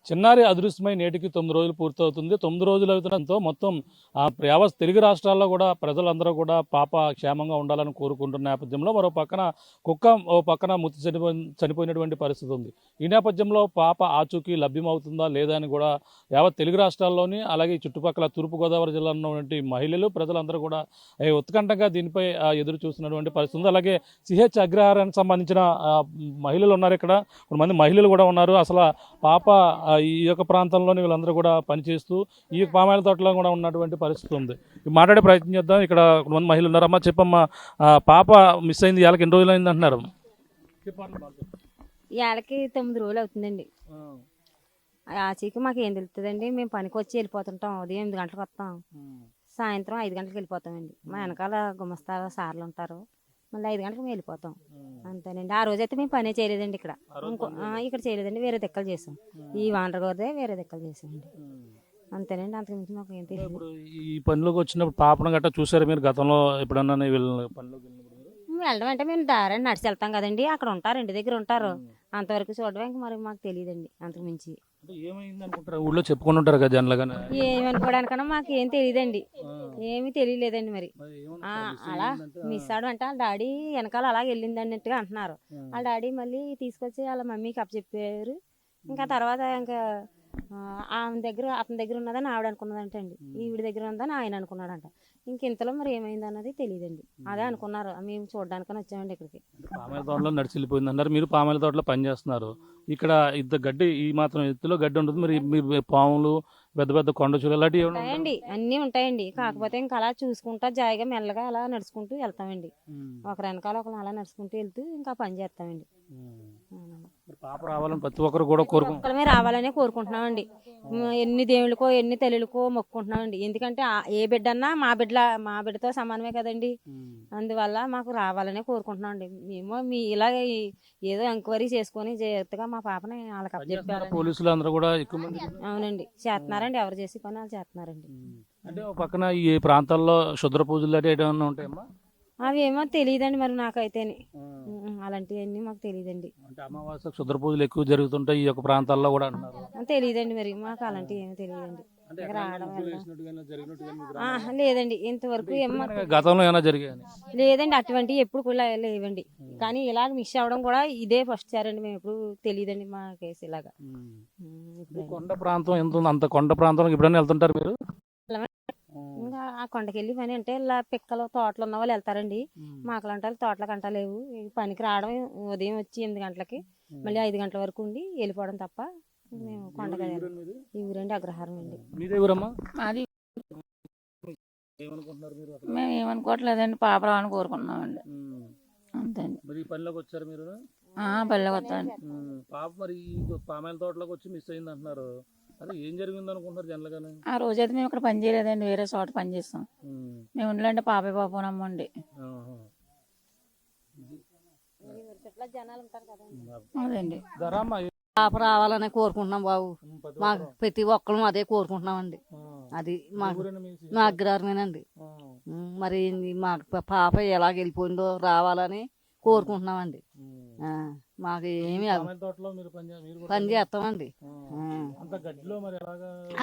చిన్నారి అదృశ్యమై నేటికి 9 రోజులు పూర్తవుతుంది. 9 రోజులు అవుతుండడంతో మొత్తం యావత్ తెలుగు రాష్ట్రాల్లో కూడా ప్రజలందరూ కూడా పాప క్షేమంగా ఉండాలని కోరుకుంటున్న నేపథ్యంలో మరో పక్కన కుక్క ఓ పక్కన చనిపోయినటువంటి పరిస్థితి ఉంది. ఈ నేపథ్యంలో పాప ఆచూకీ లభ్యమవుతుందా లేదా అని కూడా యావత్ తెలుగు రాష్ట్రాల్లోని అలాగే చుట్టుపక్కల తూర్పుగోదావరి జిల్లాలో ఉన్నటువంటి మహిళలు ప్రజలందరూ కూడా ఉత్కంఠంగా దీనిపై ఎదురు చూస్తున్నటువంటి పరిస్థితి ఉంది. అలాగే సిహెచ్ అగ్రహారానికి సంబంధించిన మహిళలు ఉన్నారు. ఇక్కడ కొంతమంది మహిళలు కూడా ఉన్నారు. అసలు పాప ఈ యొక్క ప్రాంతంలోని వీళ్ళందరూ కూడా పనిచేస్తూ ఈ పామాయిల తోటలో కూడా ఉన్నటువంటి పరిస్థితి ఉంది. మాట్లాడే ప్రయత్నం చేద్దాం. ఇక్కడ కొంతమంది మహిళలు ఉన్నారు. అమ్మ చెప్పమ్మా, పాప మిస్ అయింది ఇవాళకి ఎన్ని రోజులు అయింది అంటున్నారు? ఇవాళకి 9 రోజులు అవుతుందండి. ఆచీకి మాకు ఏం తెలుస్తుందండి. మేము పనికి వచ్చి వెళ్ళిపోతుంటాం. ఉదయం 8 గంటలకు వస్తాం, సాయంత్రం 5 గంటలకు వెళ్ళిపోతామండి. మా వెనకాల గుమస్తాల సార్లు ఉంటారు, మళ్ళీ 5 గంటలకు మేము వెళ్ళిపోతాం అంతేనండి. ఆ రోజైతే మేము పనే చేయలేదండి. ఇక్కడ చేయలేదండి, వేరే దిక్కలు చేసాం. ఈ వానరగోదే వేరే దిక్కలు చేసామండి అంతేనండి. అంతకుమించి మాకు ఏం తెలియదు. ఇప్పుడు ఈ పనిలోకి వచ్చినప్పుడు పాపను గట్టా చూసారు మీరు గతంలో ఎప్పుడన్నా పనిలోకి వెళ్ళడం అంటే మేము దారిని నడిచి వెళ్తాం కదండి. అక్కడ ఉంటారు, ఇంటి దగ్గర ఉంటారు. అంతవరకు చూడడం ఇంకా మరి మాకు తెలియదండి. అంతకుమించి ఏమైంది అనుకుంటారు? ఊళ్ళో చెప్పుకొని ఉంటారు కదా జనరల్గా. ఏమనుకోవడానికన్నా మాకు ఏం తెలియదండి, ఏమీ తెలియలేదండి. మరి అలా మిస్ అవడం అంటే వాళ్ళ డాడీ వెనకాల అలాగ వెళ్ళింది అన్నట్టుగా అంటున్నారు. వాళ్ళ డాడీ మళ్ళీ తీసుకొచ్చి వాళ్ళ మమ్మీకి అప్పచెప్పారు. ఇంకా తర్వాత ఇంకా ఆమె దగ్గర అతని దగ్గర ఉన్నదని ఆవిడ అనుకున్నదంట అండి, ఈవిడ దగ్గర ఉందని ఆయన అనుకున్నాడంట. ఇంక ఇంతలో మరి ఏమైంది అన్నది తెలియదండి. అదే అనుకున్నారు. మేము చూడడానికని వచ్చామండి ఇక్కడికి. పామాయిల తోటలో నడిచి వెళ్ళిపోయింది అన్నారు. మీరు పామాయిల తోటలో పని చేస్తున్నారు. ఇక్కడ ఇంత గడ్డి, ఈ మాత్రం ఎత్తులో గడ్డి ఉంటుంది. మరి మీరు పాములు, పెద్ద పెద్ద కొండ చూలు అలాంటివి ఉంటాయండి, అన్నీ ఉంటాయండి. కాకపోతే ఇంకా అలా చూసుకుంటా జాయిగా మెల్లగా అలా నడుచుకుంటూ వెళ్తామండి. ఒకరి వెనకాల ఒకరు అలా నడుచుకుంటూ వెళ్తూ ఇంకా పని చేస్తామండి. పాప రావాలని ప్రతి ఒక్కరు కూడా ఒక్కరమే రావాలనే కోరుకుంటున్నామండి. ఎన్ని దేవుళ్ళకో ఎన్ని తల్లులకో మొక్కుకుంటున్నామండి. ఎందుకంటే ఏ బిడ్డ అన్నా మా బిడ్డతో సమానమే కదండి. అందువల్ల మాకు రావాలనే కోరుకుంటున్నామండి. మేము ఇలా ఏదో ఎంక్వైరీ చేసుకొని జాగ్రత్తగా మా పాపని వాళ్ళకి అప్పచెప్పారు. పోలీసులు అందరూ కూడా ఎక్కువ మంది అవునండి చేస్తున్నారండి. ఎవరు చేసి పని వాళ్ళు చేస్తున్నారండి. అంటే పక్కన ఈ ప్రాంతాల్లో క్షుద్ర పూజలు అంటే ఏమైనా ఉంటాయమ్మా? అవి ఏమో తెలియదండి మరి నాకైతేనే. అలాంటివన్నీ మాకు తెలియదండి. అంటే అమావాస్య క్షుద్ర పూజలు ఎక్కువ జరుగుతుంటాయి ఈ యొక్క ప్రాంతాల్లో కూడా అంటున్నారు. తెలియదండి మరి మాకు అలాంటివి ఏమీ తెలియదండి. లేదండి ఇంతవరకు గతంలో ఏమైనా జరిగాయి? లేదండి, అటువంటివి ఎప్పుడు కూడా లేవండి. కానీ ఇలాగ మిస్ అవ్వడం కూడా ఇదే ఫస్ట్ సారండి. మేము ఎప్పుడు తెలియదండి మా కేసు ఇలాగా. కొండ ప్రాంతం ఎంత ఉంది? అంత కొండ ప్రాంతంలో ఎప్పుడైనా వెళ్తుంటారు మీరు? ఇంకా ఆ కొండకెళ్ళి పని అంటే ఇలా పిక్కలు తోటలు ఉన్న వాళ్ళు వెళ్తారండి. మాకు లాంటి తోటల కంటా లేవు. పనికి రావడం ఉదయం వచ్చి 8 గంటలకి మళ్ళీ 5 గంటల వరకు ఉండి వెళ్ళిపోవడం తప్ప మేము కొండకి ఈ ఊరండి అగ్రహారం అండి. మాది మేము ఏమనుకోవట్లేదండి, పాప రావాలని కోరుకుంటున్నామండి అంతే అండి. పనిలోకి వచ్చారు మీరు? పల్లెకి వస్తామండి. పాప మరి పామాయిల తోటలోకి వచ్చి మిస్ అయింది అంటున్నారు. అదే ఏం జరిగింది అనుకుంటారు జనరల్గానే? ఆ రోజైతే మేము ఇక్కడ పని చేయలేదండి, వేరే చోట పని చేస్తాం. మేము ఉండలేండి పాపే పాపనమ్మండి. అదండి పాప రావాలని కోరుకుంటున్నాం బాబు. మాకు ప్రతి ఒక్కరు అదే కోరుకుంటున్నామండి. అది మా అగ్రహారమేనండి. మరి మా పాప ఎలాగ వెళ్ళిపోయిందో రావాలని కోరుకుంటున్నామండి. మాకు ఏమి పని చేస్తామండి.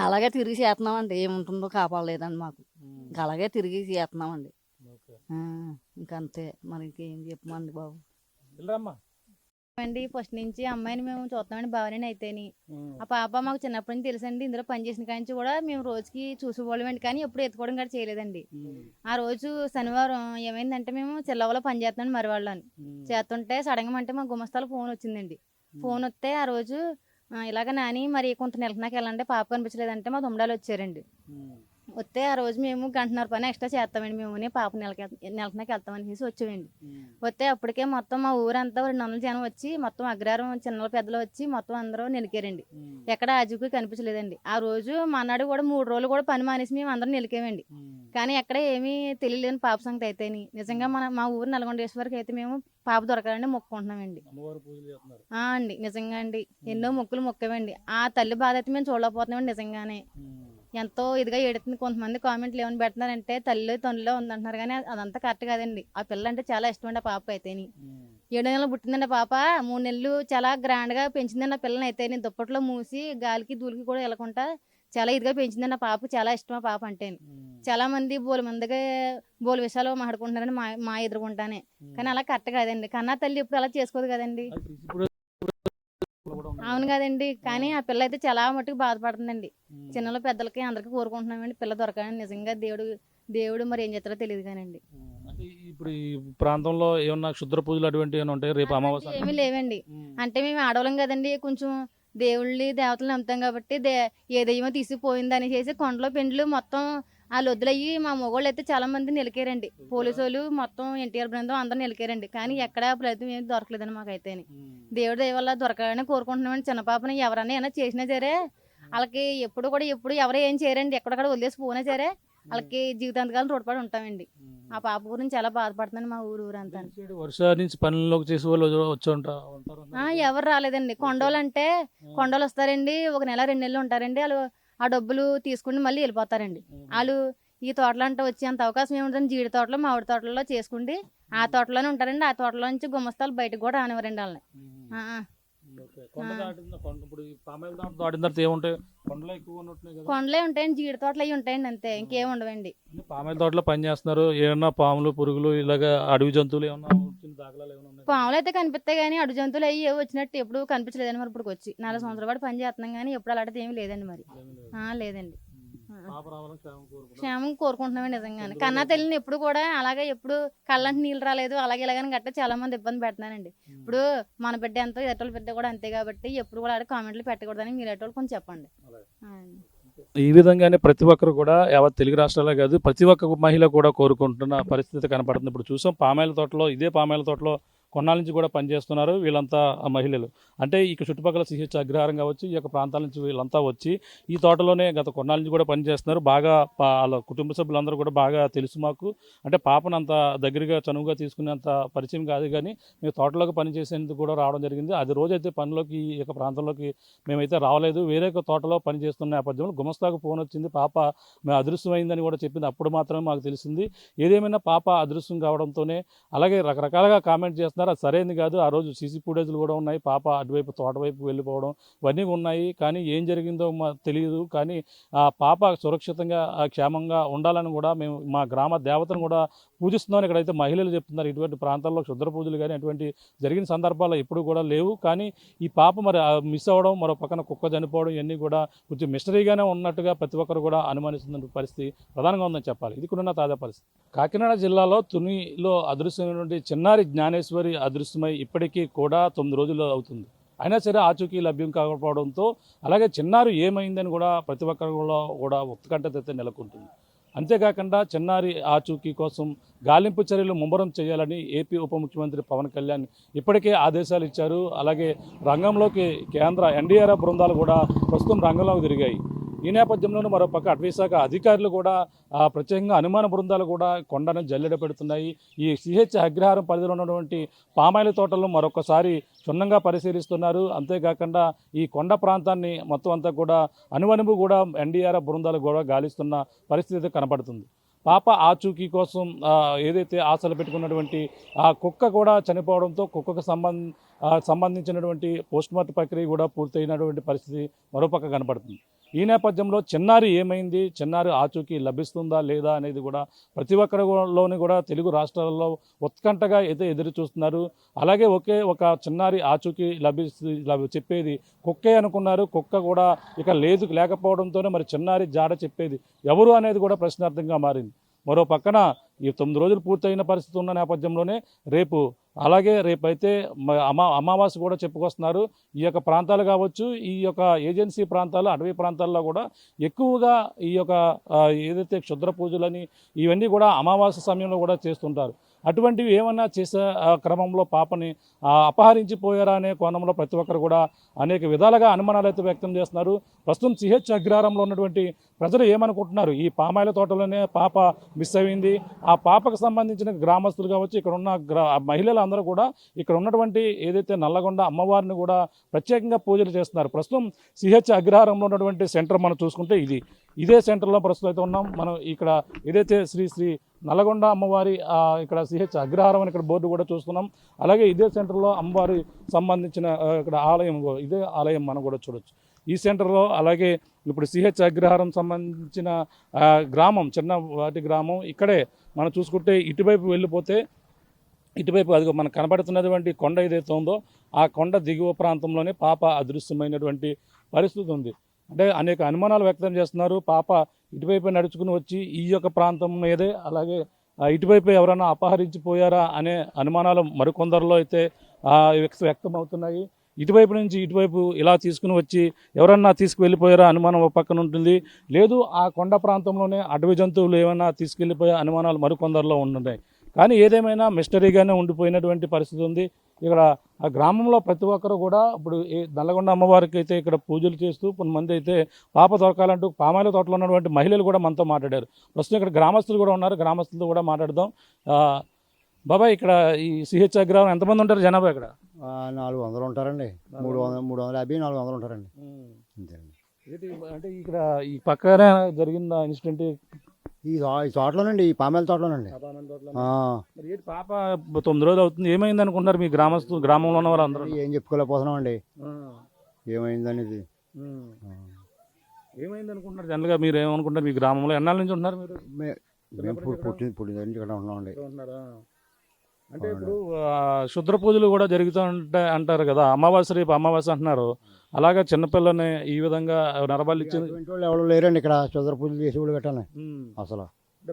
అలాగే తిరిగి చేస్తున్నామండి. ఏముంటుందో కాపాడలేదండి మాకు. ఇంకా అలాగే తిరిగి చేస్తున్నామండి. ఇంకంతే, మరి ఇంకేం చెప్పమండి బాబు. అండి ఫస్ట్ నుంచి అమ్మాయిని మేము చూస్తామండి. భవాని అయితేని ఆ పాప మాకు చిన్నప్పటి నుంచి తెలుసండి. ఇందులో పని చేసిన కాంచి కూడా మేము రోజుకి చూసుకోవాలండి, కానీ ఎప్పుడు ఎత్తుకోవడం కూడా చేయలేదండి. ఆ రోజు శనివారం ఏమైందంటే మేము చిల్లవలో పని చేస్తున్నాం మరివాళ్ళని చేస్తుంటే సడన్గా అంటే మా గుమస్తాలో ఫోన్ వచ్చిందండి. ఫోన్ వస్తే ఆ రోజు ఇలాగ నాని మరి కొంత నెలకి వెళ్ళండి పాప కనిపించలేదంటే మా దుమ్మడాలు వచ్చారండి. వస్తే ఆ రోజు మేము 1.5 పని ఎక్స్ట్రా చేస్తామండి. మేము పాప నెలకి వెళ్తామనేసి వచ్చామండి. వస్తే అప్పటికే మొత్తం మా ఊరంతా 200 జనం వచ్చి మొత్తం అగ్రహారం చిన్న పెద్దలు వచ్చి మొత్తం అందరూ నిలికారండి. ఎక్కడ ఆజుకు కనిపించలేదండి. ఆ రోజు మన్నాడు కూడా 3 రోజులు కూడా పని మానేసి మేము అందరం నిలికామండి. కానీ ఎక్కడ ఏమీ తెలియలేని పాప సంగతి అయితేని నిజంగా మా ఊరు నల్గొండేశ్వరికి అయితే మేము పాప దొరకాలండి మొక్కుకుంటున్నామండి. అండి నిజంగా అండి ఎన్నో మొక్కులు మొక్కామండి. ఆ తల్లి బాధ అయితే మేము చూడలేకపోతున్నామండి. నిజంగానే ఎంతో ఇదిగా ఏడుతుంది. కొంతమంది కామెంట్లు ఏమైనా పెడుతున్నారంటే తల్లి తండ్రిలో ఉందంటున్నారు, కానీ అదంతా కరెక్ట్ కాదండి. ఆ పిల్ల అంటే చాలా ఇష్టం అండి ఆ పాప అయితేని. 7 నెలలు పుట్టిందండి ఆ పాప. 3 నెలలు చాలా గ్రాండ్గా పెంచిందండి ఆ పిల్లని అయితే. నేను దుప్పట్లో మూసి గాలికి దూలికి కూడా వెళ్ళకుండా చాలా ఇదిగా పెంచిందండి ఆ పాప. చాలా ఇష్టం ఆ పాప అంటే. చాలా మంది బోలు మందిగా బోలు విషయాలు మాట్లాడుకుంటున్నారండి మా ఎదురుకుంటానే. కానీ అలా కరెక్ట్ కాదండి. కన్నా తల్లి ఇప్పుడు అలా చేసుకోదు కదండి. అవును కదండి. కానీ ఆ పిల్ల అయితే చాలా మట్టుకు బాధపడుతుందండి. చిన్నలు పెద్దలకి అందరికీ కోరుకుంటున్నామండి పిల్ల దొరకాలని. నిజంగా దేవుడు మరి ఏం చేస్తారో తెలియదు కానండి. అంటే ఇప్పుడు ఈ ప్రాంతంలో ఏమన్నా క్షుద్ర పూజలు అటువంటి ఏమైనా ఉంటాయి రేపు అమావాస్య? ఏమీ లేవండి. అంటే మేము ఆడవాళ్ళం కదండి, కొంచెం దేవుళ్ళని దేవతలు నమ్ముతాం కాబట్టి ఏ దెయ్యమో తీసుకుపోయింది అని చేసి కొండలో పెండ్లు మొత్తం ఆ లొద్దులయ్యి మా మొగోళ్ళు అయితే చాలా మంది నిలికారండి. పోలీసు వాళ్ళు మొత్తం ఎన్టీఆర్ బృందం అందరూ నిలికారండి. కానీ ఎక్కడ ప్రయత్నం ఏమి దొరకలేదండి మాకైతే. దేవుడి దయ వల్ల దొరకాలని కోరుకుంటున్నామండి. చిన్న పాపని ఎవరన్నా ఏమైనా చేసినా సరే వాళ్ళకి ఎప్పుడు ఎవరు ఏం చేయరండి. ఎక్కడక్కడ వదిలేసి పోయినా సరే వాళ్ళకి జీవితాంతకాలం తోడ్పడి ఉంటామండి. ఆ పాప గురించి చాలా బాధపడుతుందండి మా ఊరంతా. వర్ష నుంచి పనుల్లోకి చేసే వాళ్ళు వచ్చి ఉంటారు. ఎవరు రాలేదండి. కొండలు వస్తారండి, 1 నెల 2 నెలలు ఉంటారండి. వాళ్ళు ఆ డబ్బులు తీసుకుని మళ్ళీ వెళ్ళిపోతారండి. వాళ్ళు ఈ తోటలో అంటే వచ్చేంత అవకాశం ఏముంటుంది. జీడి తోటలో మామిడి తోటలో చేసుకుండి ఆ తోటలోనే ఉంటారండి. ఆ తోటలో నుంచి గుమ్మస్తాలు బయటకు కూడా రానివ్వరండి వాళ్ళని. కొండలే ఉంటాయండి, జీడి తోటలు అవి ఉంటాయండి, అంతే. ఇంకేం ఉండవండి. పామాయిల తోటలో పని చేస్తున్నారు. ఏమన్నా పాములు పురుగులు ఇలాగా అడవి జంతువులు ఏమన్నా దాఖలాలు ఏమన్నా ఉన్నాయి? పాములు అయితే కనిపిస్తాయి కానీ అడు జంతువులు అవి ఏవో వచ్చినట్టు ఎప్పుడు కనిపించలేదండి. మరి ఇప్పుడు వచ్చి 4 సంవత్సరాల పాటు పని చేస్తున్నాం కానీ ఎప్పుడు అలాంటిది ఏమీ లేదండి. మరి లేదండి. క్షేమం కోరుకుంటున్నామండి నిజంగానే. కన్నా తల్లిని ఎప్పుడు కూడా అలాగే ఎప్పుడు కళ్ళంటి నీళ్ళు రాలేదు అలాగే ఇలాగని గట్ట చాలా మంది ఇబ్బంది పెడుతున్నానండి. ఇప్పుడు మన బిడ్డ ఎంతో ఎటోళ్ళ బిడ్డ కూడా అంతే కాబట్టి ఎప్పుడు కూడా కామెంట్లు పెట్టకూడదని మీరు ఎటోళ్ళు కొంచెం చెప్పండి. ఈ విధంగానే ప్రతి ఒక్కరు కూడా యావత్ తెలుగు రాష్ట్రాలే కాదు ప్రతి ఒక్క మహిళ కూడా కోరుకుంటున్న పరిస్థితి కనపడుతుంది. ఇప్పుడు చూసాం పామాయిల తోటలో, ఇదే పామాయిల తోటలో కొన్నాళ్ళ నుంచి కూడా పనిచేస్తున్నారు వీళ్ళంతా మహిళలు. అంటే ఈ చుట్టుపక్కల సిహెచ్ అగ్రహారం కావచ్చు, ఈ యొక్క ప్రాంతాల నుంచి వీళ్ళంతా వచ్చి ఈ తోటలోనే గత కొన్నాళ్ళ నుంచి కూడా పనిచేస్తున్నారు. బాగా వాళ్ళ కుటుంబ సభ్యులందరూ కూడా బాగా తెలుసు మాకు. అంటే పాపను అంత దగ్గరగా చనువుగా తీసుకునేంత పరిచయం కాదు కానీ మేము తోటలోకి పనిచేసేందుకు కూడా రావడం జరిగింది. అది రోజైతే పనిలోకి ఈ యొక్క ప్రాంతంలోకి మేమైతే రావలేదు. వేరే ఒక తోటలో పనిచేస్తున్న నేపథ్యంలో గుమస్తాకు ఫోన్ వచ్చింది, పాప మేము అదృశ్యమైందని కూడా చెప్పింది. అప్పుడు మాత్రమే మాకు తెలిసింది. ఏదేమైనా పాప అదృశ్యం కావడంతోనే అలాగే రకరకాలుగా కామెంట్ చేస్తున్నారు. అది సరైనది కాదు. ఆ రోజు సీసీ ఫుటేజ్లు కూడా ఉన్నాయి. పాప అటువైపు తోట వైపు వెళ్ళిపోవడం ఇవన్నీ ఉన్నాయి. కానీ ఏం జరిగిందో తెలియదు. కానీ ఆ పాప సురక్షితంగా క్షేమంగా ఉండాలని కూడా మేము మా గ్రామ దేవతను కూడా పూజిస్తున్నామని ఇక్కడైతే మహిళలు చెప్తున్నారు. ఇటువంటి ప్రాంతాల్లో క్షుద్ర పూజలు కానీ అటువంటి జరిగిన సందర్భాలు ఎప్పుడు కూడా లేవు. కానీ ఈ పాప మరి మిస్ అవ్వడం, మరో పక్కన కుక్క చనిపోవడం ఇవన్నీ కూడా కొంచెం మిస్టరీగానే ఉన్నట్టుగా ప్రతి ఒక్కరు కూడా అనుమానిస్తున్న పరిస్థితి ప్రధానంగా ఉందని చెప్పాలి. ఇది కూడా తాజా పరిస్థితి. కాకినాడ జిల్లాలో తునిలో అదృశ్యమైనటువంటి చిన్నారి జ్ఞానేశ్వరి అదృశ్యమై ఇప్పటికీ కూడా 9 రోజులు అవుతుంది. అయినా సరే ఆచూకీ లభ్యం కాకపోవడంతో అలాగే చిన్నారి ఏమైందని కూడా ప్రతి ఒక్కరిలో కూడా ఉత్కంఠత నెలకొంటుంది. అంతేకాకుండా చిన్నారి ఆచూకీ కోసం గాలింపు చర్యలు ముమ్మరం చేయాలని ఏపీ ఉప ముఖ్యమంత్రి పవన్ కళ్యాణ్ ఇప్పటికే ఆదేశాలు ఇచ్చారు. అలాగే రంగంలోకి కేంద్ర ఎన్డీఆర్ఎఫ్ బృందాలు కూడా ప్రస్తుతం రంగంలోకి తిరిగాయి. ఈ నేపథ్యంలోనూ మరోపక్క అటవీశాఖ అధికారులు కూడా ప్రత్యేకంగా అనుమాన బృందాలు కూడా కొండను జల్లెడ పెడుతున్నాయి. ఈ సిహెచ్ అగ్రహారం పరిధిలో ఉన్నటువంటి పామాయిల తోటలను మరొకసారి క్షుణ్ణంగా పరిశీలిస్తున్నారు. అంతేకాకుండా ఈ కొండ ప్రాంతాన్ని మొత్తం అంతా కూడా అనువనువు కూడా ఎన్డీఆర్ఎఫ్ బృందాలు కూడా గాలిస్తున్న పరిస్థితి కనపడుతుంది. పాప ఆచూకీ కోసం ఏదైతే ఆశలు పెట్టుకున్నటువంటి ఆ కుక్క కూడా చనిపోవడంతో కుక్కకు సంబంధించినటువంటి పోస్ట్మార్టం ప్రక్రియ కూడా పూర్తయినటువంటి పరిస్థితి మరోపక్క కనపడుతుంది. ఈ నేపథ్యంలో చిన్నారి ఏమైంది, చిన్నారి ఆచూకీ లభిస్తుందా లేదా అనేది కూడా ప్రతి ఒక్కరిలోని కూడా తెలుగు రాష్ట్రాలలో ఉత్కంఠగా అయితే ఎదురు చూస్తున్నారు. అలాగే ఒక చిన్నారి ఆచూకీ చెప్పేది కుక్కే అనుకున్నారు. కుక్క కూడా ఇక లేకపోవడంతోనే మరి చిన్నారి జాడ చెప్పేది ఎవరు అనేది కూడా ప్రశ్నార్థంగా మారింది. మరో పక్కన ఈ 9 రోజులు పూర్తయిన పరిస్థితి ఉన్న నేపథ్యంలోనే రేపైతే అమావాస్య కూడా చెప్పుకొస్తున్నారు. ఈ యొక్క ప్రాంతాలు కావచ్చు, ఈ యొక్క ఏజెన్సీ ప్రాంతాలు, అటవీ ప్రాంతాల్లో కూడా ఎక్కువగా ఈ యొక్క ఏదైతే క్షుద్ర పూజలని ఇవన్నీ కూడా అమావాస్య సమయంలో కూడా చేస్తుంటారు. అటువంటివి ఏమన్నా చేసే క్రమంలో పాపని అపహరించిపోయారా అనే కోణంలో ప్రతి ఒక్కరు కూడా అనేక విధాలుగా అనుమానాలు అయితే వ్యక్తం చేస్తున్నారు. ప్రస్తుతం సిహెచ్ అగ్రహారంలో ఉన్నటువంటి ప్రజలు ఏమనుకుంటున్నారు, ఈ పామాయిల తోటలోనే పాప మిస్ అయింది. ఆ పాపకు సంబంధించిన గ్రామస్తులు కావచ్చు, ఇక్కడ ఉన్న మహిళలు అందరూ కూడా ఇక్కడ ఉన్నటువంటి ఏదైతే నల్లగొండ అమ్మవారిని కూడా ప్రత్యేకంగా పూజలు చేస్తున్నారు. ప్రస్తుతం సిహెచ్ అగ్రహారంలో ఉన్నటువంటి సెంటర్ మనం చూసుకుంటే ఇదే సెంటర్లో ప్రస్తుతం అయితే ఉన్నాం మనం. ఇక్కడ ఏదైతే శ్రీ శ్రీ నల్లగొండ అమ్మవారి ఇక్కడ సిహెచ్ అగ్రహారం అని ఇక్కడ బోర్డు కూడా చూస్తున్నాం. అలాగే ఇదే సెంటర్లో అమ్మవారి సంబంధించిన ఇక్కడ ఆలయం, ఇదే ఆలయం మనం కూడా చూడొచ్చు ఈ సెంటర్లో. అలాగే ఇప్పుడు సిహెచ్ అగ్రహారం సంబంధించిన గ్రామం, చిన్నవాటి గ్రామం ఇక్కడే మనం చూసుకుంటే ఇటువైపు వెళ్ళిపోతే ఇటువైపు అది మనకు కనబడుతున్నటువంటి కొండ ఏదైతే ఉందో ఆ కొండ దిగువ ప్రాంతంలోనే పాప అదృశ్యమైనటువంటి పరిస్థితి ఉంది. అంటే అనేక అనుమానాలు వ్యక్తం చేస్తున్నారు. పాప ఇటువైపు నడుచుకుని వచ్చి ఈ యొక్క ప్రాంతం మీదే, అలాగే ఇటువైపు ఎవరైనా అపహరించిపోయారా అనే అనుమానాలు మరికొందరిలో అయితే వ్యక్తం అవుతున్నాయి. ఇటువైపు నుంచి ఇటువైపు ఇలా తీసుకుని వచ్చి ఎవరన్నా తీసుకువెళ్ళిపోయారా అనుమానం ఒక పక్కన ఉంటుంది. లేదు ఆ కొండ ప్రాంతంలోనే అటవీ జంతువులు ఏమైనా తీసుకెళ్ళిపోయే అనుమానాలు మరికొందరిలో ఉంటున్నాయి. కానీ ఏదేమైనా మిస్టరీగానే ఉండిపోయినటువంటి పరిస్థితి ఉంది. ఇక్కడ ఆ గ్రామంలో ప్రతి ఒక్కరు కూడా ఇప్పుడు నల్లగొండ అమ్మవారికి అయితే ఇక్కడ పూజలు చేస్తూ కొంతమంది అయితే పాప దొరకాలంటూ పామాయిల తోటలో ఉన్నటువంటి మహిళలు కూడా మనతో మాట్లాడారు. ప్రస్తుతం ఇక్కడ గ్రామస్తులు కూడా ఉన్నారు, గ్రామస్తులతో కూడా మాట్లాడదాం. బాబాయ్, ఇక్కడ ఈ సిహెచ్ అగ్రహారం ఎంతమంది ఉంటారు జనాభా? ఇక్కడ 400 ఉంటారండి. 350, 400 ఉంటారండి. అంతేనండి. అంటే ఇక్కడ ఈ పక్కనే జరిగిన ఇన్సిడెంట్ ఈ తోటలోనండి, ఈ పామాయిల తోటలోనండి. పాప 9 రోజులు అవుతుంది. ఏమైంది అనుకుంటున్నారు మీ గ్రామంలో ఉన్న వాళ్ళందరూ? ఏం చెప్పుకోలేకపోతున్నాం అండి ఏమైందనేది. ఏమైంది అనుకుంటున్నారు జనరల్గా? మీరు ఏమనుకుంటారు? మీ గ్రామంలో ఎన్నాళ్ళ నుంచి ఉంటున్నారు మీరు? మేము పుట్టిన నుంచి ఇక్కడ ఉంటున్నామండి. అంటే ఇప్పుడు శుద్ర పూజలు కూడా జరుగుతూ ఉంటాయి అంటారు కదా, అమావాస్య రేపు అమావాస్య అంటున్నారు. అలాగే చిన్నపిల్లని ఈ విధంగా నరబలి ఇచ్చింది వాళ్ళు ఎవరు లేరండి ఇక్కడ శుద్ర పూజలు చేసేవాళ్ళు గట్టానే. అసలు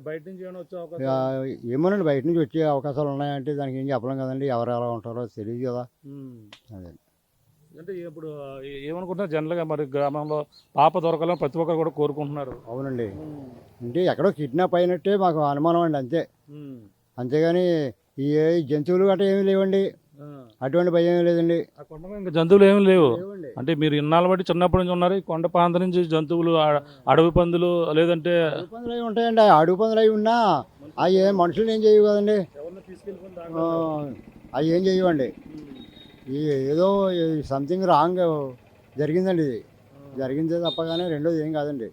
బయట నుంచి ఏమైనా వచ్చే అవకాశం? ఏమోనండి, బయట నుంచి వచ్చే అవకాశాలు ఉన్నాయంటే దానికి ఏం చెప్పలేం కదండి. ఎవరు ఎలా ఉంటారో తెలియదు కదా. అదే అంటే ఇప్పుడు ఏమనుకుంటున్నారు జనరల్గా? మరి గ్రామంలో పాప దొరకాలని ప్రతి ఒక్కరు కూడా కోరుకుంటున్నారు. అవునండి, అంటే ఎక్కడో కిడ్నాప్ అయినట్టే మాకు అనుమానం అండి, అంతే. అంతేగాని ఈ జంతువులు గట్రా ఏమీ లేవండి, అటువంటి భయం ఏమీ లేదండి. ఆ కొండ ఇంకా జంతువులు ఏమీ లేవు అంటే మీరు ఇన్నాళ్ళు బట్టి చిన్నప్పటి నుంచి ఉన్నారు. ఈ కొండ ప్రాంతం నుంచి జంతువులు, అడవి పందులు లేదంటే అడవి పందులు అవి ఉంటాయండి. అడవి పందులు అవి ఉన్నా అవి ఏం మనుషులు ఏం చేయవు కదండి. అవి ఏం చేయవండి. ఈ ఏదో సంథింగ్ రాంగ్ జరిగిందండి. ఇది జరిగిందే తప్పగానే రెండోది ఏం కాదండి.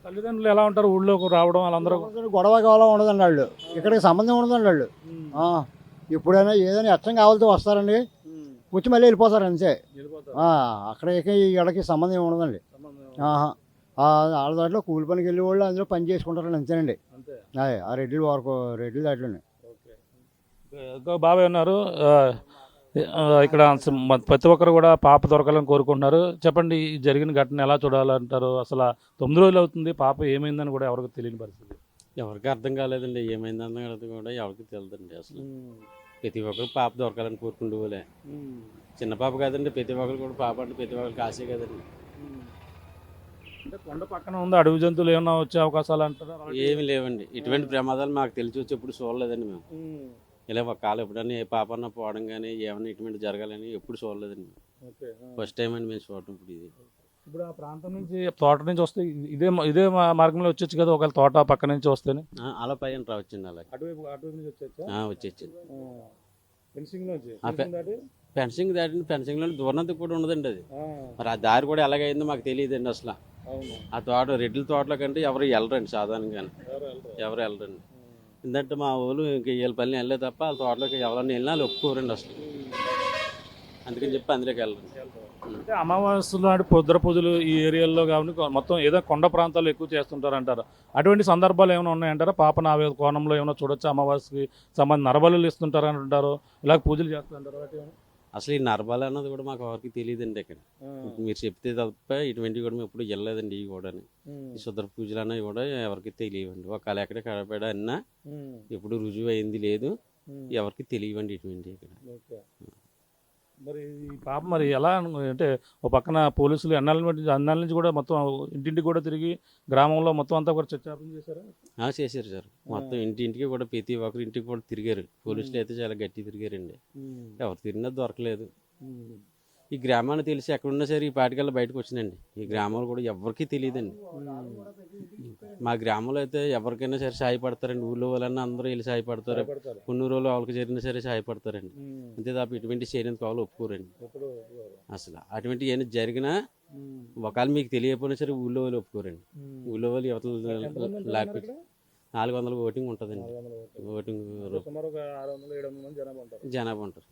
తల్లిదండ్రులు ఎలా ఉంటారు ఊళ్ళోకి రావడం? వాళ్ళందరూ గొడవ కావాలా ఉండదండి, వాళ్ళు ఇక్కడికి సంబంధం ఉండదండి. వాళ్ళు ఎప్పుడైనా ఏదైనా అచ్చం కావాలితో వస్తారండి, వచ్చి మళ్ళీ వెళ్ళిపోతారు అంతే. అక్కడికి ఇక్కడికి సంబంధం ఉండదండి. వాళ్ళ దాంట్లో కూలి పనికి వెళ్ళే వాళ్ళు అందులో పని చేసుకుంటారండి, అంతేనండి. ఆ రెడ్డి వరకు రెడ్డి దాంట్లోనే. బాబాయ్ ఉన్నారు ఇక్కడ. ప్రతి ఒక్కరు కూడా పాప దొరకాలని కోరుకుంటున్నారు. చెప్పండి, ఈ జరిగిన ఘటన ఎలా చూడాలంటారు? అసలు 9 రోజులు అవుతుంది, పాప ఏమైందని కూడా ఎవరికి తెలియని పరిస్థితి. ఎవరికి అర్థం కాలేదండి, ఏమైందన్న అర్థం కూడా ఎవరికి తెలియదండి. అసలు ప్రతి ఒక్కరు పాప దొరకాలని కోరుకుంటూ పోలే. చిన్న పాప కాదండి, ప్రతి ఒక్కరు కూడా పాప అంటే ప్రతి ఒక్కరికి ఆశే కదండి. అంటే కొండ పక్కన ఉంది, అడవి జంతువులు ఏమైనా వచ్చే అవకాశాలు అంటారా? ఏమి లేవండి, ఇటువంటి ప్రమాదాలు మాకు తెలిసి వచ్చి ఎప్పుడు చూడలేదండి. మేము ఇలా ఒక కాలం ఎప్పుడన్నా ఏ పాప అన్న పోవడం కానీ ఏమన్నా ఇటువంటి జరగాలని ఎప్పుడు చూడలేదండి. ఫస్ట్ టైం అండి మేము చూడటం. ఇప్పుడు ఆ ప్రాంతం నుంచి తోట నుంచి వస్తే ఇదే మార్గంలో వచ్చేచ్చు కదా, ఒకవేళ తోట పక్క నుంచి వస్తేనే అలా పైన రావచ్చండి. అలాగే అటువైపు నుంచి వచ్చేచ్చండి. ఫెన్సింగ్ దాటింది, ఫెన్సింగ్ లో దూరంత కూడా ఉండదండి అది. మరి ఆ దారి కూడా ఎలాగైందో మాకు తెలియదండి అసలు. ఆ తోట రెడ్ల తోటలో కంటే ఎవరు వెళ్ళరండి, సాధారణంగానే ఎవరు వెళ్ళరండి. ఎందుకంటే మా ఊళ్ళు ఇంక వీళ్ళ పని వెళ్ళే తప్ప వాళ్ళ తోటలోకి ఎవరన్నా వెళ్ళినా వాళ్ళు ఒప్పుకోరండి అసలు. అందుకని చెప్పి అందులోకి వెళ్ళరండి. అంటే అమావాస్య నాడు పొద్దుర పూజలు ఈ ఏరియాలో కాబట్టి మొత్తం ఏదో కొండ ప్రాంతాల్లో ఎక్కువ చేస్తుంటారు అంటారు. అటువంటి సందర్భాలు ఏమైనా ఉన్నాయంటారా? పాప ఆ కోణంలో ఏమైనా చూడొచ్చు? అమావాస్యకి సంబంధించిన నరబలులు ఇస్తుంటారు అని అంటారు, ఇలాగ పూజలు చేస్తుంటారు. అసలు ఈ నరబాలు అన్నది కూడా మాకు ఎవరికి తెలియదండి. ఇక్కడ మీరు చెప్తే తప్ప ఇటువంటివి కూడా మేము ఎప్పుడు వెళ్ళలేదండి. ఇవి కూడా ఈ శుద్ర పూజలు అన్నవి కూడా ఎవరికి తెలియవండి. ఒకవేళ ఎక్కడ కడపడ అన్నా ఎప్పుడు రుజువు అయింది లేదు, ఎవరికి తెలియవండి ఇటువంటి. ఇక్కడ మరి ఈ పాప మరి ఎలా అంటే ఒక పక్కన పోలీసులు అన్నాళ్ళ నుంచి కూడా మొత్తం ఇంటింటికి కూడా తిరిగి గ్రామంలో మొత్తం అంతా కూడా చర్చాపం చేశారు. చేశారు సార్. మొత్తం ఇంటింటికి కూడా ప్రతి ఒక్కరి ఇంటికి కూడా తిరిగారు. పోలీసులు అయితే చాలా గట్టి తిరిగారండి. ఎవరు తిరిగినా దొరకలేదు. ఈ గ్రామాన్ని తెలిసి ఎక్కడున్నా సరే ఈ పాటికల్లా బయటకు వచ్చిందండి. ఈ గ్రామాలు కూడా ఎవరికి తెలియదండి. మా గ్రామంలో అయితే ఎవరికైనా సరే సహాయపడతారండి. ఊళ్ళో వాళ్ళన్నా అందరూ వెళ్ళి సహాయపడతారు. కొన్ని రోజులు వాళ్ళకి జరిగినా సరే సహాయపడతారండి. అంతే తప్ప ఇటువంటి చేయడానికి వాళ్ళు ఒప్పుకోరండి అసలు. అటువంటి ఏమైనా జరిగినా ఒకవేళ మీకు తెలియకపోయినా సరే ఊళ్ళో వాళ్ళు ఒప్పుకోరండి. ఊళ్ళో వాళ్ళు యువతలు లాక్కొచ్చి 400 ఓటింగ్ ఉంటుందండి. ఓటింగ్ సుమారు ఒక 600-700 మంది జనాభా ఉంటారు. జనాభా ఉంటారు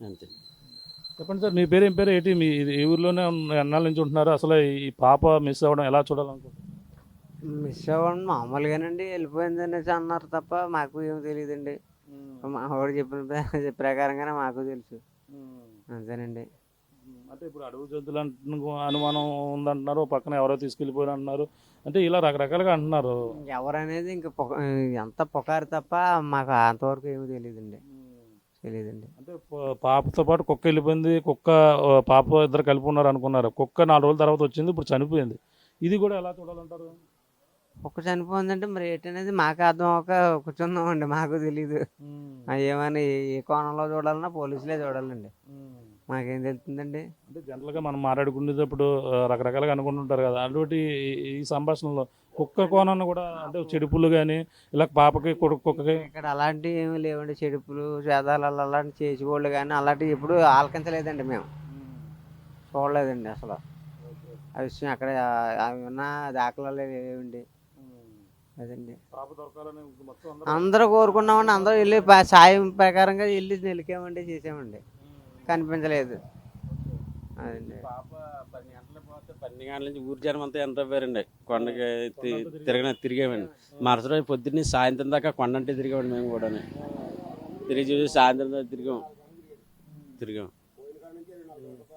అంతే. చెప్పండి సార్, మీ పేరు ఏం పేరు ఏంటి? మీ ఈ ఊర్లోనే ఎన్నాళ్ళ నుంచి ఉంటున్నారు? అసలు ఈ పాప మిస్ అవ్వడం ఎలా చూడాలనుకుంటున్నారు? మిస్ అవ్వండి మామూలుగానండి, వెళ్ళిపోయింది అనేసి అన్నారు తప్ప మాకు ఏం తెలియదండి. మా వాడు చెప్పిన ప్రకారంగానే మాకు తెలుసు, అంతేనండి. అంటే ఇప్పుడు అడవి జంతువులు అనుమానం ఉందంటున్నారు, పక్కన ఎవరో తీసుకెళ్ళిపోయారు అంటున్నారు, అంటే ఇలా రకరకాలుగా అంటున్నారు. ఎవరనేది ఇంకా ఎంత పొకారు తప్ప మాకు అంతవరకు ఏమీ తెలియదండి. అంటే పాపతో పాటు కుక్క వెళ్ళిపోయింది, కుక్క పాప ఇద్దరు కలిపి ఉన్నారు అనుకున్నారు. కుక్క 4 రోజుల తర్వాత వచ్చింది, ఇప్పుడు చనిపోయింది. ఇది కూడా ఎలా చూడాలంటారు? కుక్క చనిపోయిందంటే మరి ఏంటనేది మాకు అర్థం అవ్వక కూర్చున్నామండి, మాకు తెలీదు. ఏమని ఏ కోణంలో చూడాలన్నా పోలీసులే చూడాలండి, మాకేం తెలుస్తుందండి. అంటే జనరల్గా మనం మాట్లాడుకునేటప్పుడు రకరకాలుగా అనుకుంటుంటారు కదా, అటువంటి ఈ సంభాషణలో కుక్క కోణాన్ని కూడా, అంటే చెడుపులు కానీ ఇలా పాపకి కుక్కకి ఇక్కడ అలాంటివి ఏమీ లేవండి. చెడుపులు చేదాలు అలాంటి చేసుకోళ్ళు కానీ అలాంటివి ఎప్పుడు ఆలకించలేదండి, మేము చూడలేదండి అసలు. ఆ విషయం అక్కడ అవి ఉన్న దాఖలాలు లేవండి. అదండి పాప దొరకాలని మొత్తం అందరూ కోరుకున్నామండి, అందరూ వెళ్ళి సాయం ప్రకారంగా వెళ్ళి నిలికామండి, చేసామండి, కనిపించలేదు. అదండి పాప 10 గంటలకు పోతే 12 గంటల నుంచి ఊరి జనం అంతా ఎంత పేరండి కొండకి తిరిగామండి. మరుసటి రోజు పొద్దున్నే సాయంత్రం దాకా కొండ అంటే తిరిగామండి. మేము కూడా తిరిగి చూసి సాయంత్రం దాకా తిరిగాం.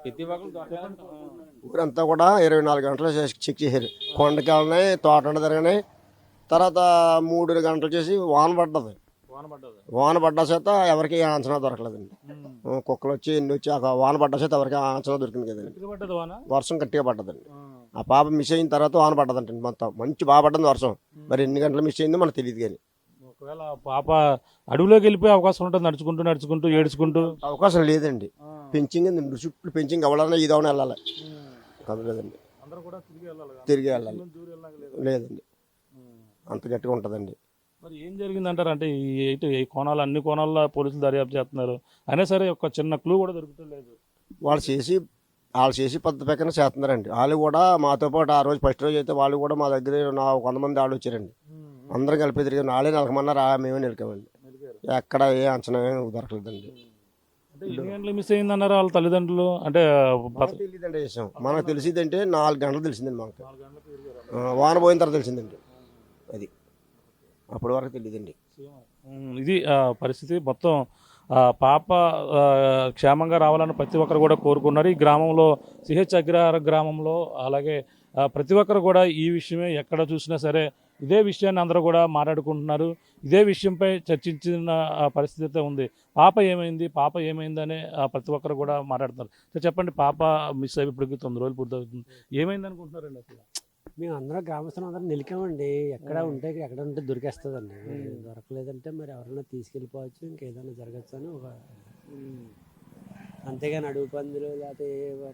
ప్రతి ఒక్కరు ఊరంతా కూడా 24 గంటలు చెక్ చేశారు. కొండకి వెళ్ళినాయి, తోట తిరగనాయి. తర్వాత 3 గంటలు చేసి వాన పడ్డది. వాన పడ్డ చేత ఎవరికి అంచనా దొరకలేదండి. కుక్కలు వచ్చి ఎన్ని వచ్చి వాన పడ్డ చేత ఎవరికి అంచనా దొరికింది కదండి. వర్షం గట్టిగా పడ్డదండి. ఆ పాప మిస్ అయిన తర్వాత వాన పడ్డదండి. మొత్తం మంచి బాగా పడ్డది వర్షం. మరి ఎన్ని గంటలు మిస్ అయిందో మనకు తెలియదు. కానీ ఒకవేళ పాప అడవిలోకి వెళ్ళిపోయే అవకాశం ఉంటుంది, నడుచుకుంటూ ఏడ్చుకుంటూ. అవకాశం లేదండి. పెంచింగ్ చుట్టూ పెంచింగ్ అవ్వాలన్నా ఇదవన వెళ్ళాలి, కదలేదండి. తిరిగి వెళ్ళాలి లేదండి, అంత గట్టిగా ఉంటుందండి. మరి ఏం జరిగిందంటారు? అంటే ఈ కోణాలు, అన్ని కోణాల్లో పోలీసులు దర్యాప్తు చేస్తున్నారు, అయినా సరే ఒక చిన్న క్లూ కూడా దొరుకుతలేదు. వాళ్ళు చేసి పెద్ద పక్కన చేస్తున్నారండి. వాళ్ళు కూడా మాతో పాటు ఆ రోజు ఫస్ట్ రోజు అయితే వాళ్ళు కూడా మా దగ్గర 100 మంది వాళ్ళు వచ్చారండి. అందరం కలిపి తిరిగి నాళ్ళే నిలకమన్నారు, మేమే నిలకామండి. ఎక్కడ ఏ అంచనా దొరకలేదండి. మిస్ అయిందన్నారు వాళ్ళ తల్లిదండ్రులు. అంటే తెలియదండి విషయం, మనకు తెలిసిందంటే 4 గంటలు తెలిసిందండి. మాకు వాన పోయిన తర్వాత తెలిసిందండి. అది అప్పటి వరకు తెలియదండి. ఇది పరిస్థితి. మొత్తం పాప క్షేమంగా రావాలని ప్రతి ఒక్కరు కూడా కోరుకున్నారు. ఈ గ్రామంలో సిహెచ్ అగ్రహారం గ్రామంలో అలాగే ప్రతి ఒక్కరు కూడా ఈ విషయమే ఎక్కడ చూసినా సరే ఇదే విషయాన్ని అందరూ కూడా మాట్లాడుకుంటున్నారు. ఇదే విషయంపై చర్చించిన పరిస్థితి అయితే ఉంది. పాప ఏమైందని ప్రతి ఒక్కరు కూడా మాట్లాడుతున్నారు. సో చెప్పండి, పాప మిస్ అయ్యి ఇప్పటికి 9 రోజులు పూర్తవుతుంది. ఏమైంది అనుకుంటున్నారండి? అసలు మేము అందరం గ్రామస్తులు అందరం నిలికామండి. ఎక్కడ ఉంటే దొరికేస్తుందండి. దొరకలేదంటే మరి ఎవరైనా తీసుకెళ్ళిపోవచ్చు, ఇంకేదైనా జరగచ్చు అని ఒక, అంతేగాని అడుగు పందులు లేకపోతే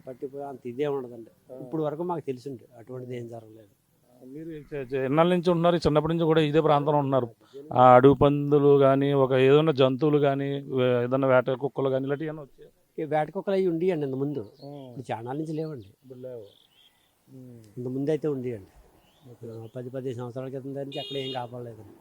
పట్టిపోయి అంత ఇదే ఉండదండి. ఇప్పుడు వరకు మాకు తెలిసింది అటువంటిది ఏం జరగలేదు. మీరు ఎన్నాళ్ళ నుంచి ఉంటున్నారు? చిన్నప్పటి నుంచి కూడా ఇదే ప్రాంతంలో ఉంటున్నారు. ఆ అడుగు పందులు కానీ, ఏదైనా జంతువులు కానీ, ఏదైనా వేట కుక్కలు కానీ ఇలాంటివి ఏమైనా వచ్చాయి? ఈ వేట కుక్కలు అవి ఉండియండి ఇంత ముందు, ఇప్పుడు చాలా నుంచి లేవండి. ఇంత ముందు అయితే ఉండేయండి. 10-15 సంవత్సరాల క్రితం నుంచి అక్కడ ఏం కాపాడలేదండి.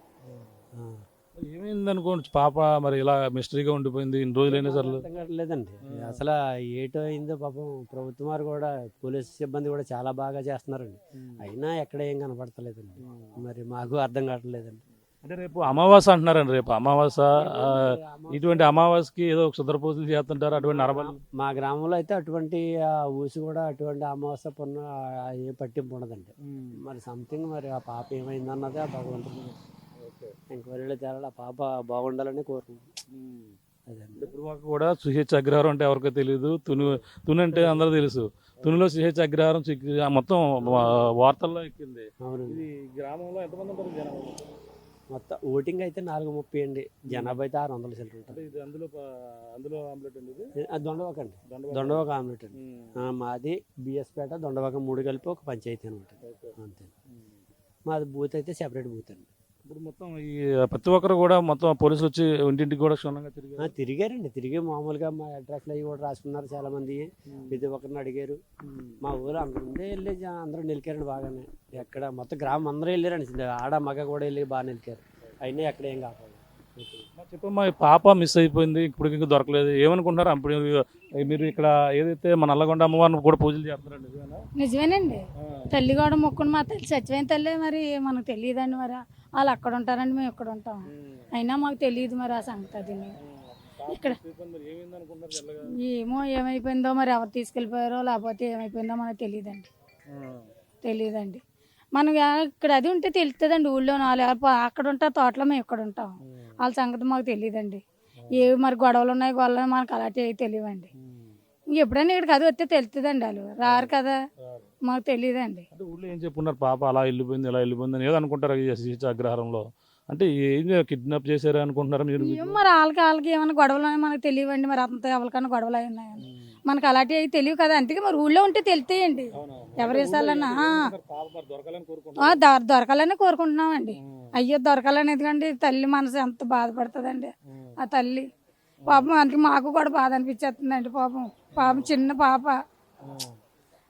ఏమైంది అనుకోండి పాప మరి ఇలా మిస్టరీగా ఉండిపోయింది ఇన్ని రోజులైనా సరే అర్థం కావట్లేదండి. అసలు ఏటో అయిందో పాపం. ప్రభుత్వం వారు కూడా, పోలీసు సిబ్బంది కూడా చాలా బాగా చేస్తున్నారండి, అయినా ఎక్కడ ఏం కనపడతలేదండి. మరి మాకు అర్థం కావట్లేదండి. అంటే రేపు అమావాస అంటున్నారండి. రేపు అమావాస, ఇటువంటి అమావాసకి ఏదో క్షుద్ర పూజలు చేస్తుంటారు అటువంటి నరబలి. మా గ్రామంలో అయితే అటువంటి ఊసి కూడా అటువంటి అమావాస పున్న ఏ పట్టింపు ఉండదండి. మరి సంథింగ్ మరి ఆ పాప ఏమైందన్నది ఆ భగవంతుడు ఎంక్వైరీలో తేలాలి. ఆ పాప బాగుండాలని కోరుకుంటున్నాం. అదండి. ఇప్పుడు కూడా సిహెచ్ అగ్రహారం అంటే ఎవరికో తెలియదు, తుని అంటే అందరూ తెలుసు. తునిలో సిహెచ్ అగ్రహారం మొత్తం వార్తల్లో ఎక్కింది. అవునండి. ఇది గ్రామంలో ఎంతమంది ఉంటారు జనాభా? మొత్తం ఓటింగ్ అయితే 430 అండి, జనాభా అయితే 600 సెంటర్ ఉంటుంది. ఇది అందులో ఆమ్లెట్ అండి. అది దొండవాక అండి, దొండవాక ఆమ్లెట్ అండి. మాది బిఎస్పేట దొండవాక 3 కలిపి ఒక పంచాయతీ అనమాట. అంతే. మాది బూత్ అయితే సెపరేట్ బూత్ అండి. ఇప్పుడు మొత్తం ఈ ప్రతి ఒక్కరు కూడా మొత్తం పోలీసులు వచ్చి ఇంటింటికి కూడా క్షుణ్ణంగా తిరిగారు. తిరిగారండి, తిరిగి మామూలుగా మా అడ్రస్లు అవి కూడా రాసుకున్నారు చాలా మంది. ప్రతి ఒక్కరిని అడిగారు. మా ఊరు అందరూ వెళ్ళి అందరూ నిలికారండి బాగానే. ఎక్కడ మొత్తం గ్రామం అందరూ వెళ్ళారండి, ఆడ మగ కూడా వెళ్ళి బాగా నిలికారు. అయినా ఎక్కడ ఏం కావాలి. చెప్పమ్మా, ఈ పాప మిస్ అయిపోయింది, ఇప్పుడు ఇంకా దొరకలేదు, ఏమనుకుంటున్నారు? అప్పుడు మీరు ఇక్కడ ఏదైతే మన నల్లగొండ అమ్మవారిని కూడా పూజలు చేస్తున్నారు, నిజమేనా? నిజమేనండి. తల్లి కూడా మొక్కుని మా తల్లి చచ్చిపోయిన తల్లి మరి మనకు తెలియదండి. మరి వాళ్ళు అక్కడ ఉంటారండి, మేము ఇక్కడ ఉంటాం. అయినా మాకు తెలియదు మరి ఆ సంగతి. అది ఇక్కడ ఏమో ఏమైపోయిందో మరి, ఎవరు తీసుకెళ్ళిపోయారో లేకపోతే ఏమైపోయిందో మనకు తెలియదండి. మనకి ఇక్కడ అది ఉంటే తెలుస్తుందండి. ఊళ్ళో వాళ్ళు అక్కడ ఉంటారు, తోటలో మేము ఇక్కడ ఉంటాం. వాళ్ళ సంగతి మాకు తెలియదండి. ఏవి మరి గొడవలు ఉన్నాయి, గొడవలు మనకు అలాంటి ఏవి తెలియవండి. ఎప్పుడైనా ఇక్కడికి అది వస్తే తెలుస్తుందండి. వాళ్ళు రారు కదా, మాకు తెలియదండి. అంటే ఊళ్ళో ఏం చెప్పుకున్నారు? పాప అలా వెళ్ళిపోయింది, ఇలా వెళ్ళిపోయింది అని ఏదో అనుకుంటారు అగ్రహారంలో. అంటే ఏం కిడ్నాప్ చేశారు అనుకుంటున్నారా మీరు? ఏం మరి వాళ్ళకి ఏమైనా గొడవలు ఉన్నాయి మనకు తెలియవండి. మరి అంత ఎవరికైనా గొడవలు అయి ఉన్నాయని మనకు అలాంటివి అవి తెలియవు కదా. అందుకే మరి ఊళ్ళో ఉంటే తెలుస్తాయండి. ఎవరు వేసాలన్నా దొరకాలని కోరుకుంటున్నామండి. అయ్యో దొరకాలని, ఎందుకంటే తల్లి మనసు ఎంత బాధపడుతుందండి. ఆ తల్లి పాపం, అందుకే మాకు కూడా బాధ అనిపించేస్తుందండి. పాపం చిన్న పాప,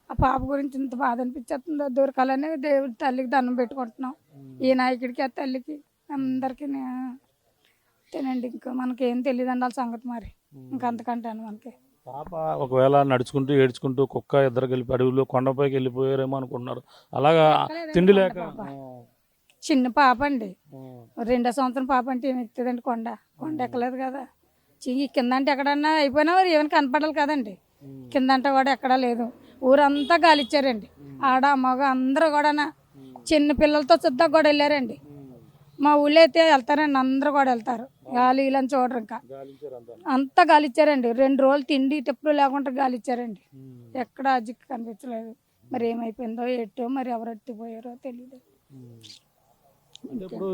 ఆ పాప గురించి ఇంత బాధ అనిపించేస్తుందో. దొరకాలని దేవుడి తల్లికి దండం పెట్టుకుంటున్నాం. ఈ నాయకుడికి, ఆ తల్లికి, అందరికీ తినండి. ఇంకా మనకేం తెలియదండి వాళ్ళ సంగతి. మరి ఇంకంతకంటాను మనకి. పాప ఒకవేళ నడుచుకుంటూ ఏడ్చుకుంటూ కుక్క ఇద్దరు కలిపి అడవిలో కొండపైకి వెళ్ళిపోయారేమో అనుకుంటున్నారు. అలాగా తిండి లేక. చిన్న పాప అండి, 2వ సంవత్సరం పాప అంటే ఏమి ఎక్కుతుందండి? కొండ ఎక్కలేదు కదా. కింద అంటే ఎక్కడన్నా అయిపోయినా మరి ఏమైనా కనపడాలి కదండి. కింద అంటే కూడా ఎక్కడా లేదు. ఊరంతా గాలిచ్చారండి. ఆడ మగ అందరూ కూడా చిన్న పిల్లలతో సుద్దా కూడా వెళ్ళారండి. మా ఊళ్ళో అయితే వెళ్తారండి, అందరూ కూడా వెళ్తారు. గాలి ఇలా చూడరు, ఇంకా అంతా గాలిచ్చారండి. 2 రోజులు తిండి తిప్పుడు లేకుండా గాలిచ్చారండి. ఎక్కడ జిక్కు కనిపించలేదు. మరి ఏమైపోయిందో ఎట్టో, మరి ఎవరు ఎత్తిపోయారో తెలియదు. అంటే ఇప్పుడు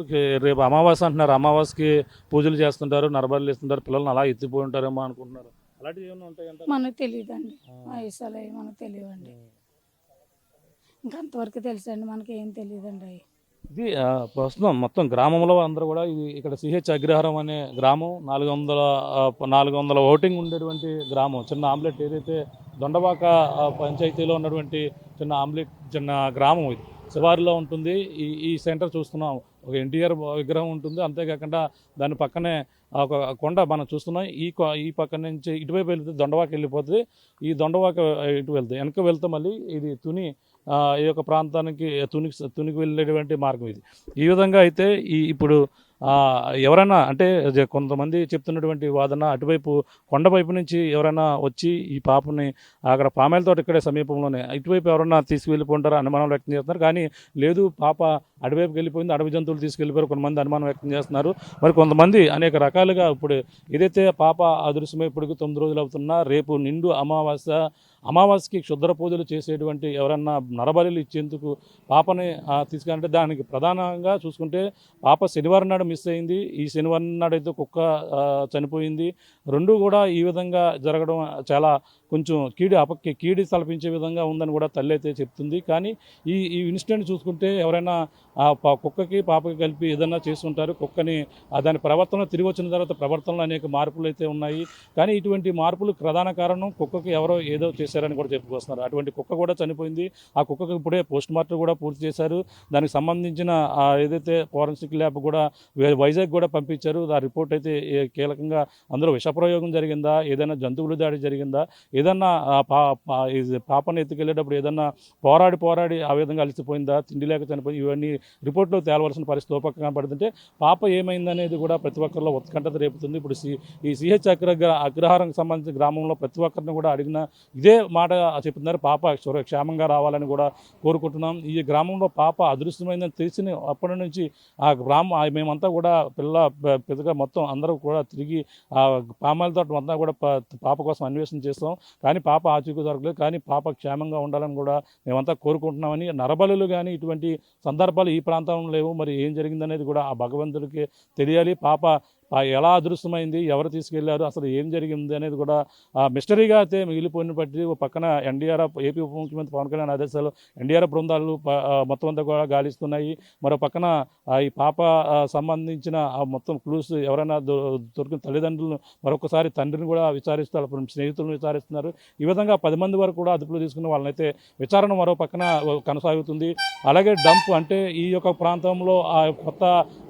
రేపు అమావాస్య అంటున్నారు, అమావాస్యకి పూజలు చేస్తుంటారు, నరబలు ఇస్తుంటారు, పిల్లల్ని అలా ఎత్తిపోయి ఉంటారేమో అనుకుంటున్నారు. అలాంటివి ఏమైనా ఉంటాయంటే మనకు తెలియదండి. వయసులో మనకు తెలియదండి. ఇంకంతవరకు తెలుసండి, మనకి ఏం తెలియదండి. అవి ఇది ప్రస్తుతం మొత్తం గ్రామంలో అందరూ కూడా ఇది ఇక్కడ సిహెచ్ అగ్రహారం అనే గ్రామం 400 ఓటింగ్ ఉండేటువంటి గ్రామం. చిన్న ఆమ్లెట్ ఏదైతే దొండబాక పంచాయతీలో ఉన్నటువంటి చిన్న గ్రామం ఇది శివారులో ఉంటుంది. ఈ సెంటర్ చూస్తున్నాం, ఒక ఎన్టీఆర్ విగ్రహం ఉంటుంది. అంతేకాకుండా దాని పక్కనే ఒక కొండ మనం చూస్తున్నాం. ఈ పక్క నుంచి ఇటువైపు వెళ్తే దొండవాక వెళ్ళిపోతుంది. ఈ దొండవాక ఇటు వెళ్తే వెనక వెళ్తే మళ్ళీ ఇది ఈ యొక్క ప్రాంతానికి తునికి వెళ్ళేటువంటి మార్గం ఇది. ఈ విధంగా అయితే ఇప్పుడు ఎవరైనా అంటే కొంతమంది చెప్తున్నటువంటి వాదన, అటువైపు కొండవైపు నుంచి ఎవరైనా వచ్చి ఈ పాపని అక్కడ పామాయిల తోట ఇక్కడే సమీపంలోనే ఇటువైపు ఎవరైనా తీసుకువెళ్ళిపోంటారా అనుమానం వ్యక్తం చేస్తున్నారు. కానీ లేదు, పాప అటువైపుకి వెళ్ళిపోయింది, అడవి జంతువులు తీసుకెళ్ళిపోయారు కొంతమంది అనుమానం వ్యక్తం చేస్తున్నారు. మరి కొంతమంది అనేక రకాలుగా ఇప్పుడు ఏదైతే పాప అదృశ్యమై ఇప్పటికి 9 రోజులు అవుతున్నా, రేపు నిండు అమావాస్యకి క్షుద్ర పూజలు చేసేటువంటి ఎవరన్నా నరబలిలు ఇచ్చేందుకు పాపని తీసుకెళ్ళంటే దానికి ప్రధానంగా చూసుకుంటే పాప శనివారం నాడు మిస్ అయింది. ఈ శనివారం నాడు అయితే కుక్క చనిపోయింది. రెండూ కూడా ఈ విధంగా జరగడం చాలా కొంచెం కీడి తలపించే విధంగా ఉందని కూడా తల్లి అయితే చెప్తుంది. కానీ ఈ ఇన్సిడెంట్ చూసుకుంటే ఎవరైనా కుక్కకి పాపకి కలిపి ఏదన్నా చేస్తుంటారు. కుక్కని దాని ప్రవర్తన తిరిగి వచ్చిన తర్వాత ప్రవర్తనలో అనేక మార్పులు అయితే ఉన్నాయి. కానీ ఇటువంటి మార్పులు ప్రధాన కారణం కుక్కకి ఎవరో ఏదో చేశారని కూడా చెప్పుకొస్తున్నారు. అటువంటి కుక్క కూడా చనిపోయింది. ఆ కుక్కకి ఇప్పుడే పోస్ట్ మార్టం కూడా పూర్తి చేశారు. దానికి సంబంధించిన ఏదైతే ఫోరెన్సిక్ ల్యాబ్ కూడా వైజాగ్ కూడా పంపించారు. ఆ రిపోర్ట్ అయితే కీలకంగా అందులో విషప్రయోగం జరిగిందా, ఏదైనా జంతువుల దాడి జరిగిందా, ఏదన్నా పాపను ఎత్తుకెళ్ళేటప్పుడు ఏదన్నా పోరాడి ఆ విధంగా అలసిపోయిందా, తిండి లేక చనిపోయింది, ఇవన్నీ రిపోర్ట్లో తేలవలసిన పరిస్థితి పక్కన పడుతుంటే పాప ఏమైందనేది కూడా ప్రతి ఒక్కరిలో ఉత్కంఠత రేపుతుంది. ఇప్పుడు ఈ సిహెచ్ అగ్రహారానికి సంబంధించిన గ్రామంలో ప్రతి ఒక్కరిని కూడా అడిగిన ఇదే మాట చెప్తున్నారు, పాప క్షేమంగా రావాలని కూడా కోరుకుంటున్నాం. ఈ గ్రామంలో పాప అదృశ్యమైందని తెలిసిన అప్పటి నుంచి మేమంతా కూడా పెద్దగా మొత్తం అందరూ కూడా తిరిగి పామాయిల తోట అంతా కూడా పాప కోసం అన్వేషణ చేస్తాం. కానీ పాప ఆచూకీ దొరకలేదు. కానీ పాప క్షేమంగా ఉండాలని కూడా మేమంతా కోరుకుంటున్నామని. నరబలులు కానీ ఇటువంటి సందర్భాలు ఈ ప్రాంతంలో లేవు. మరి ఏం జరిగిందనేది కూడా ఆ భగవంతుడికి తెలియాలి. పాప ఎలా అదృశ్యమైంది, ఎవరు తీసుకెళ్లారు, అసలు ఏం జరిగింది అనేది కూడా మిస్టరీగా అయితే మిగిలిపోయిన బట్టి ఓ పక్కన ఎన్డీఆర్ఎఫ్ ఏపీ ఉప ముఖ్యమంత్రి పవన్ కళ్యాణ్ ఆదేశాలు ఎన్డీఆర్ఎఫ్ బృందాలు మొత్తం అంతా కూడా గాలిస్తున్నాయి. మరో పక్కన ఈ పాప సంబంధించిన ఆ మొత్తం క్లూస్ ఎవరైనా దొరికిన తల్లిదండ్రులను మరొకసారి తండ్రిని కూడా విచారిస్తారు, స్నేహితులను విచారిస్తున్నారు. ఈ విధంగా 10 మంది వరకు కూడా అదుపులో తీసుకున్న వాళ్ళనైతే విచారణ మరో పక్కన కొనసాగుతుంది. అలాగే డంప్ అంటే ఈ యొక్క ప్రాంతంలో ఆ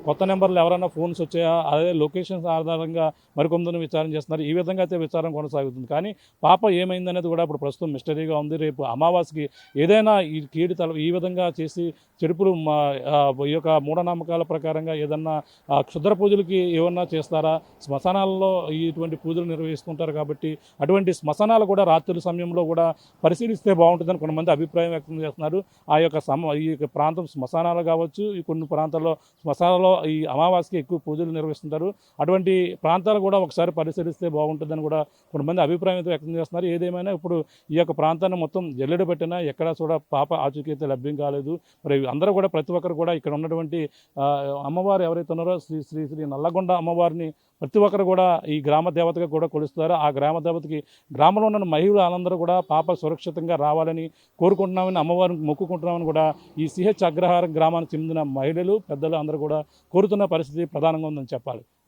కొత్త నెంబర్లు ఎవరైనా ఫోన్స్ వచ్చాయా, అదే లొకేషన్స్ ఆధారంగా మరికొందరిని విచారణ చేస్తున్నారు. ఈ విధంగా అయితే విచారణ కొనసాగుతుంది. కానీ పాప ఏమైందనేది కూడా ఇప్పుడు ప్రస్తుతం మిస్టరీగా ఉంది. రేపు అమావాస్యకి ఏదైనా ఈ కీడి ఈ విధంగా చేసి చెడుపులు ఈ యొక్క మూఢనమ్మకాల ప్రకారంగా ఏదన్నా క్షుద్ర పూజలకి ఏమన్నా చేస్తారా, శ్మశానాల్లో ఇటువంటి పూజలు నిర్వహిస్తుంటారు కాబట్టి అటువంటి శ్మశానాలు కూడా రాత్రుల సమయంలో కూడా పరిశీలిస్తే బాగుంటుందని కొంతమంది అభిప్రాయం వ్యక్తం చేస్తున్నారు. ఆ యొక్క ఈ ప్రాంతం శ్మశానాలు కావచ్చు, ఈ కొన్ని ప్రాంతాల్లో శ్మశానాల్లో ఈ అమావాస్యకి ఎక్కువ పూజలు నిర్వహిస్తుంటారు. అటువంటి ప్రాంతాలు కూడా ఒకసారి పరిశీలిస్తే బాగుంటుందని కూడా కొంతమంది అభిప్రాయం అయితే వ్యక్తం చేస్తున్నారు. ఏదేమైనా ఇప్పుడు ఈ యొక్క ప్రాంతాన్ని మొత్తం జల్లెడ పెట్టినా ఎక్కడా కూడా పాప ఆచూకీ అయితే లభ్యం కాలేదు. మరి అందరూ కూడా ప్రతి ఒక్కరు కూడా ఇక్కడ ఉన్నటువంటి అమ్మవారు ఎవరైతే ఉన్నారో శ్రీ శ్రీ శ్రీ నల్లగొండ అమ్మవారిని ప్రతి ఒక్కరు కూడా ఈ గ్రామ దేవతగా కూడా కొలుస్తారు. ఆ గ్రామ దేవతకి గ్రామంలో ఉన్న మహిళలందరూ కూడా పాప సురక్షితంగా రావాలని కోరుకుంటున్నామని, అమ్మవారిని మొక్కుకుంటున్నామని కూడా ఈ సిహెచ్ అగ్రహారం గ్రామానికి చెందిన మహిళలు పెద్దలు అందరూ కూడా కోరుతున్న పరిస్థితి ప్రధానంగా ఉందని చెప్పాలి.